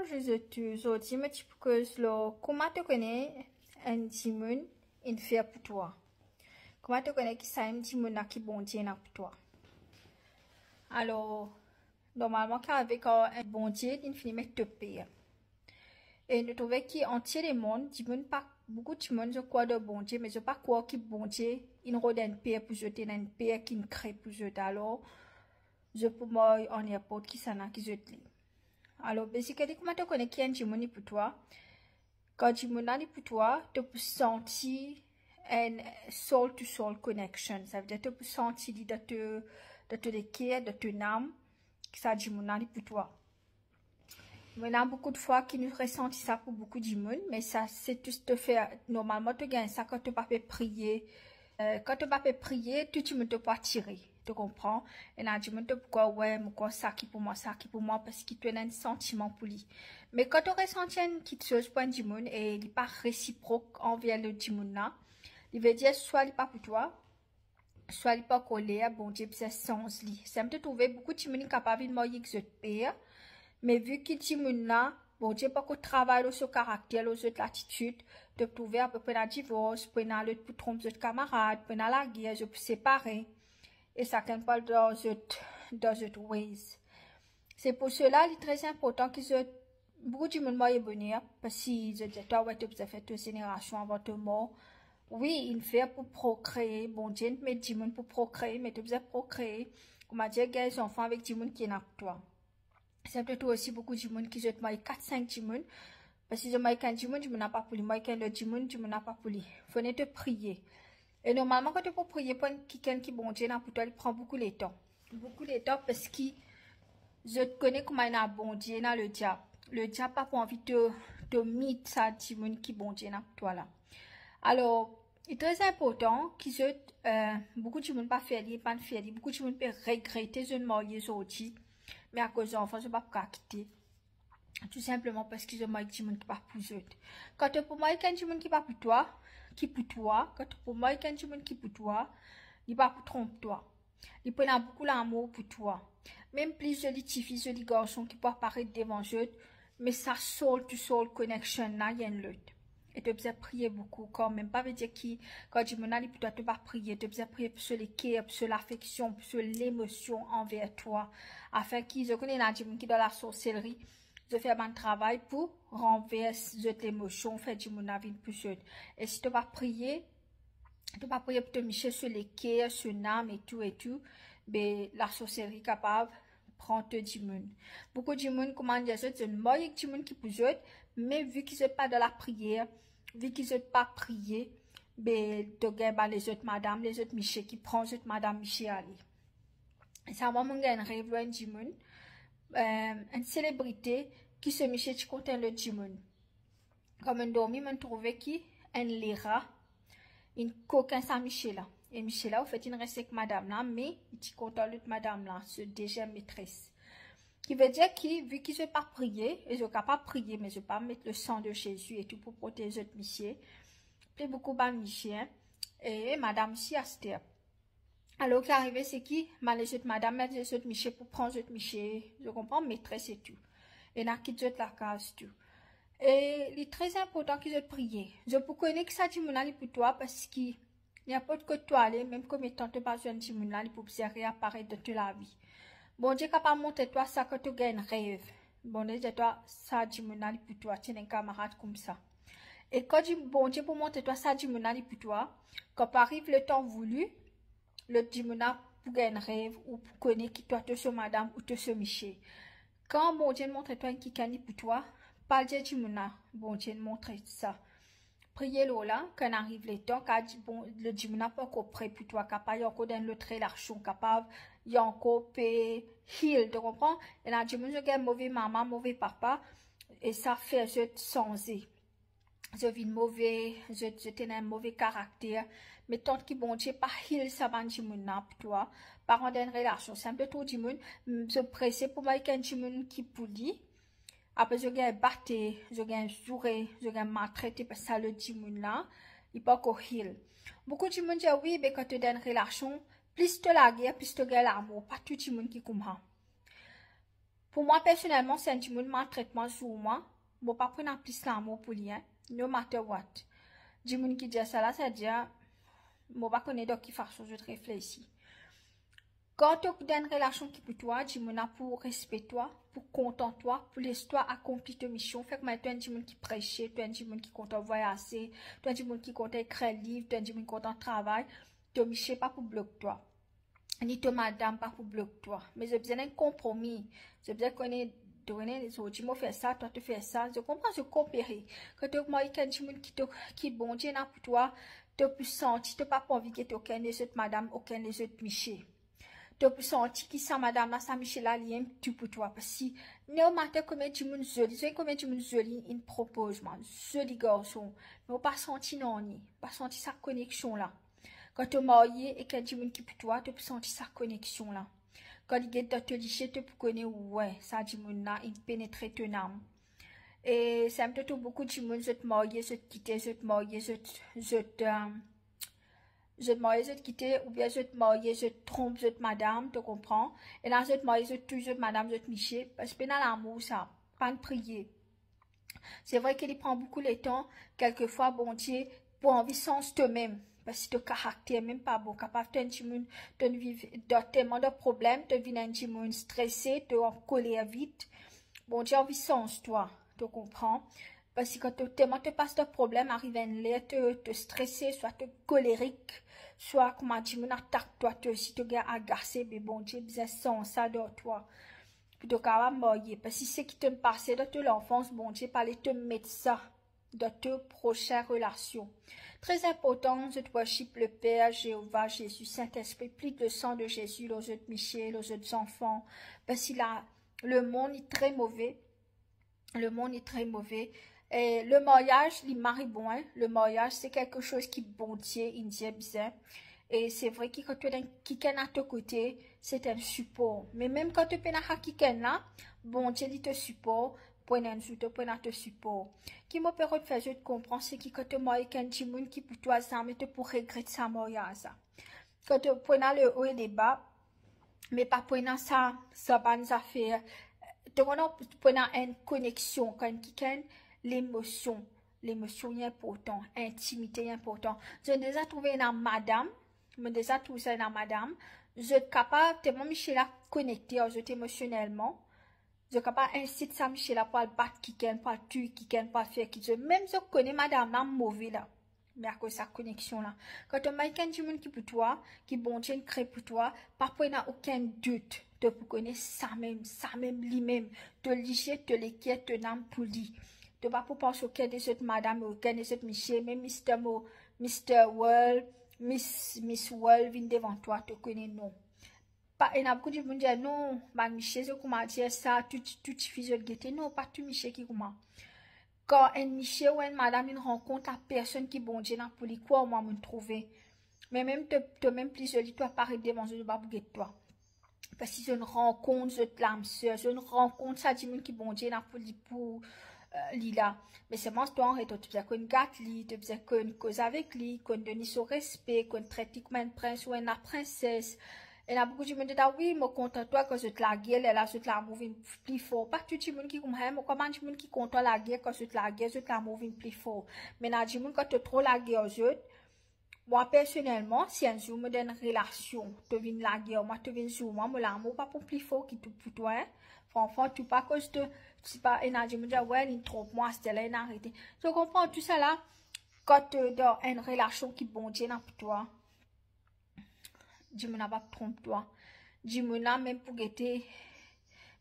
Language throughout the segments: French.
je dis, mais tu peux comment tu connais un dimon, une fait pour toi? Comment tu connais qui ça un dimon qui bon Dieu pour toi? Alors, normalement, avec un bon Dieu, il finit met te payer. Et nous trouvons qu'entier les mondes, dimon pas beaucoup de monde, je crois de bon Dieu, mais je pas croire que bon Dieu, il rôde un paix pour jeter, un paix qui crée pour jeter. Alors, je peux moi en airport qui s'en a qui jette. Alors, basically, comment tu connais qui est un dimon pour toi? Quand dimon est pour toi, tu peux sentir un soul to soul connection. Ça veut dire que tu peux sentir de te cœur, de ton âme, que ça dimon est pour toi. Il y a beaucoup de fois qui nous ressentent ça pour beaucoup de monde, mais ça, c'est tout ce que tu fais. Normalement, tu gagnes ça quand tu ne peux pas prier. Quand tu ne peux pas prier, tout le monde te peut tirer. Tu comprends? Et là, tu me dis pourquoi, ouais, pourquoi ça qui pour moi, parce qu'il te donne un sentiment pour lui. Mais quand tu ressens une petite chose pour un monde et il n'est pas réciproque envers le monde là, il veut dire soit il n'est pas pour toi, soit il n'est pas collé, bon Dieu, c'est sans lui. Ça me trouve beaucoup de monde capable de m'aider que je paye. Mais vu que tu là, bon Dieu, pas qu'on travaille sur le caractère, sur l'attitude, de trouver à peu près la divorce, pour aller pour tromper de camarades, pour aller la guerre, je peux séparer. Et ça can pas dans d'autres ways. C'est pour cela, il est très important que beaucoup de monde m'aille venir, parce que je dis, toi, ouais, tu as fait 2 générations avant de mort. Oui, il fait pour procréer, bon Dieu, mais du monde pour procréer, mais tu as procréer. Comment dire, des enfants avec du monde qui est pour toi. C'est peut-être aussi beaucoup de monde qui jette moi 4-5 du monde. Parce que je m'aille qu'un du monde, je m'en pas pour lui. Moi, qu'un le du monde, je m'en pas pour lui. Faut te prier. Et normalement, quand tu peux prier pour quelqu'un qui bon Dieu, pour toi, il prend beaucoup de temps. Beaucoup de temps parce que je te connais comment il a bon Dieu dans le diable. Le diable n'a pas envie de mettre ça du monde qui bon Dieu pour toi là. Alors, il est très important que beaucoup de monde pas faire, pas faire. Beaucoup de monde peut regretter de marier aujourd'hui. Mais à cause d'enfants, je ne peux pas quitter. Tout simplement parce que je m'aille du monde qui pas pour eux. Quand tu pour moi, il y a du monde qui pas pour toi, quand tu pour moi, il y a du monde qui pour toi, il pas pour tromper toi. Il prend beaucoup l'amour pour toi. Même plus jolie fille, jolie garçon qui peut apparaître devant eux, mais ça soul to soul connection là, il y a une lutte. Et tu dois prier beaucoup quand même. Pas veut dire que quand tu m'en pour toi, tu vas prier. Tu dois prier sur les cœurs, sur l'affection, sur l'émotion envers toi. Afin qu'ils, je connais la qui dans la sorcellerie, je fais un travail pour renverser l'émotion, faire du monde vie plus eux. Et si tu vas prier, tu vas prier pour te micher sur les cœurs, sur l'âme et tout, ben, la sorcellerie capable prendre du monde. Beaucoup de monde, comment dire, c'est une moyen de monde qui peut jouer, mais vu qu'ils ne sont pas dans la prière, vu qu'ils ne sont pas prié, ben, tu gagnes les autres madame, les autres Michel qui prennent les autres madame Michel Ali. Ça va mon un rêve du monde, une célébrité qui se Michel qui contient le du monde. Comme un dormi, me trouvé qui, un lira, une coquin sans Michel là. Et Michel là, vous faites une recette avec madame là, mais il est content de madame là, ce déjà maîtresse. Qui veut dire que, vu qu'ils ne pas prier, et je ne peux pas prier, mais je ne peux pas mettre le sang de Jésus et tout pour protéger notre Michel. Puis beaucoup de Michel, et madame si Esther. Alors, qui arrivé, c'est qui, madame, m'a dit, Michel pour prendre notre Michel, je comprends, maîtresse et tout. Et n'a quitté la case tout. Et il est très important qu'ils aient prié. Je peux connaître que ça dit mon pour toi parce qu'il n'y a pas de que toi aller, même comme étant te pas un petit pour observer apparaître de la vie. Bon Dieu capable montrer toi ça que tu gagnes rêve. Bon Dieu toi ça dit mon pour toi, tu es un camarade comme ça. Et quand bon Dieu pour montrer toi ça dit mon pour toi, quand arrive le temps voulu, le dimona pour gagner rêve ou pour connaître qui toi te sur madame ou te sur Michel. Quand bon Dieu montre toi qui cani pour toi, pas de dimona, bon Dieu montre ça. Priez là, quand arrive le temps, quand bon, le dimona pas encore prêt pour toi, capable, il y a encore dans le trait l'argent capable, il y a encore heal, tu comprends? Et là, dimona, je mauvais maman, mauvais papa, et ça fait, je sens. Je vis mauvais, je tenais un mauvais caractère, mais tant que bon Dieu pas heal ça va du monde pour toi, par en une relation simple tout du monde, je pressé pour moi qu'un du monde qui pouli, après je gagne battre, je gagne jouer, je gagne maltraiter parce que ça le du monde là, il pas encore heal. Beaucoup de monde dit oui, mais quand tu as une relation, plus tu la guerre, plus tu gagnes l'amour, pas tout du monde qui comprend. Pour moi, personnellement, c'est un petit maltraitement sur moi. Je ne vais pas prendre plus l'amour pour lui, no matter what. Du monde qui dit ça là, ça dit, je ne vais pas connaître de qui façon je te réfléchis. Quand tu as une relation qui pour toi, du monde pour respecter toi, pour content toi, pour laisser toi accomplir ta mission. Fait que maintenant, tu as un qui prêche, tu as un monde qui compte voyager, tu as un monde qui compte écrire livre, tu as un monde qui compte travail. Tu as mission pas pour bloquer toi. Ni te madame pas pour bloquer toi. Mais j'ai besoin d'un compromis. J'ai besoin de donner les autres. Tu m'as fait ça, toi tu fais ça. Je comprends, je coopérer. Quand tu as quelqu'un qui bon Dieu n'a pour toi, tu peux sentir, tu pas envie que tu aucun les autres madame, aucun les autres Michel. Tu peux sentir que ça madame là, ça Michel là, il tout pour toi. Parce que, non matin combien tu m'as joli, c'est combien tu m'as joli, il propose, man. Joli garçon. Mais on pas senti non, ni. Pas senti sa connexion là. Quand tu es marié et qu'il y a des gens qui pour toi, tu peux sentir sa connexion là. Quand il est dans te licher, tu peux connaître, ouais, ça dit mon là, il pénètre ton âme. Et ça me fait beaucoup de gens, je te marier, je te quitter, je te marier, je te marier, je te quitter, ou bien je te marier, je te trompe, je te madame, tu comprends? Et là, je te marier, je te tue, je te madame, je te micher, parce que dans l'amour, ça, pas de prier. C'est vrai qu'il prend beaucoup de temps, quelquefois, bon Dieu, pour envie sens toi-même. Parce que ton caractère même pas bon, capable de vivre tellement de problèmes, de vivre un petit monde stressé, de en colère vite. Bon Dieu, envie sens toi, tu comprends? Parce que quand tellement te passe de problèmes, arrive un l'air, te stresser, soit te colérique, soit comment tu me attaque toi, si tu es agacé, mais bon Dieu, besoin sens ça de toi. Puis tu es capable de mourir. Parce que c'est qui te passé de l'enfance, bon Dieu, parler te mettre ça de tes prochaines relations. Très important, je te worship le Père, Jéhovah, Jésus, Saint-Esprit, plus le sang de Jésus, aux autres Michel, aux autres enfants. Parce que le monde est très mauvais. Le monde est très mauvais. Et le mariage, il marie bon. Hein? Le mariage, c'est quelque chose qui bon Dieu, il dit bien. Et c'est vrai que quand tu as quelqu'un à ton côté, c'est un support. Mais même quand tu as quelqu'un là, bon Dieu, il te supporte. Pour te support. Qui me permet de faire, je te comprends, c'est que quand tu maries quelqu'un qui pour toi, ça, mais tu pour regretter sa mariage. Quand tu prends le haut et le bas, mais pas prendre ça bonne affaire. Tu prends une connexion, quand quelqu'un, l'émotion est important, intimité est important. Je déjà trouvé dans madame, je déjà trouvé ça dans madame, je suis capable, tellement Michel a connecté, je suis émotionnellement. Je ne peux pas inciter ça, Michel, pour le battre quelqu'un, pour le tuer quelqu'un, pour le faire quelqu'un. Même si je connais madame, là, mauvais là. Mais à cause de sa connexion là. Quand tu as quelqu'un qui pour toi, qui bon Dieu crée pour toi, parfois il n'y a aucun doute. Tu peux connaître ça même, lui-même. Tu licher, tu l'équipe, tu n'as pour lui. Tu ne vas pas penser aucun des autres madame, aucun des autres Michel, même Mr. World, Miss World, vient devant toi, tu connais non. Il y a beaucoup de gens qui disent non, Michel, je comment dire ça, tout suffit de guetter. Non, pas tout Michel qui comment. Quand un Michel ou une madame une rencontre à personne qui bon Dieu n'a pour lui, quoi, moi, me trouver. Mais même, te même plus joli, toi, pareil, devant je ne pas guetter toi. Parce que c'est une rencontre, je l'âme sœur, c'est une rencontre, ça dit qui bon Dieu n'a pour lui, pour là. Mais c'est moi, toi, tu as qu'on gâte lui, tu as qu'on cause avec lui, qu'on donne son respect, qu'on traite comme un prince ou une princesse. Et il y a beaucoup de gens qui disent, oui, je content toi quand je te la guerre, là, je te la mouve plus fort. Pas tout le monde qui comprend, mais comment tu monde qui content la guerre quand je te la guerre, je te la mouve plus fort. Mais il y a des gens quand tu trop la guerre, moi, personnellement, si un jour me donne une relation, tu viens la guerre, moi, tu viens sur moi, l'amour pas pour plus fort qui tout pour toi, hein. Franchement, tu pas cause de, c'est pas, et là, je me dis, ouais, il trompe moi, c'était là, il a arrêté. Je comprends tout ça là, quand tu es dans une relation qui bon Dieu n'a pour toi. Dieu n'a pas trompé toi. Dieu n'a même pour guetter,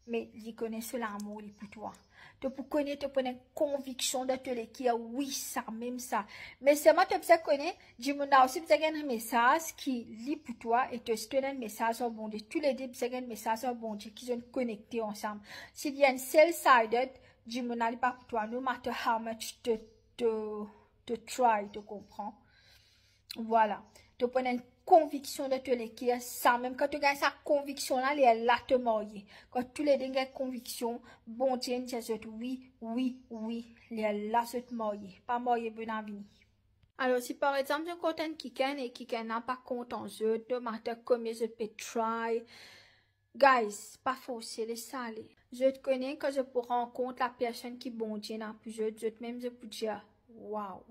mais il connaît l'amour pour toi. Tu peux connaître, tu peux une conviction de te le dire, oui, ça, même ça. Mais c'est moi, tu peux connaître, Dieu n'a aussi besoin d'un message qui lit pour toi et te donne un message au bon Dieu. Tous les deux, besoin d'un message au bon Dieu qui sont connectés ensemble. S'il y a une self-sided, Dieu n'a pas pour toi, no matter how much te try, tu comprends. Voilà. Tu prends une conviction de te l'écrire, ça, même quand tu gagnes sa conviction là, elle est là te marier. Quand tous les deux ont conviction, bon Dieu, oui, elle est là te marier. Pas marier, bon avenir. Alors, si par exemple, je content quelqu'un et quelqu'un n'a pas content, no matter combien je peux try, guys, pas forcer les salés. Je te connais quand je rencontre la personne qui bon Dieu n'a plus, je même je peux dire, waouh.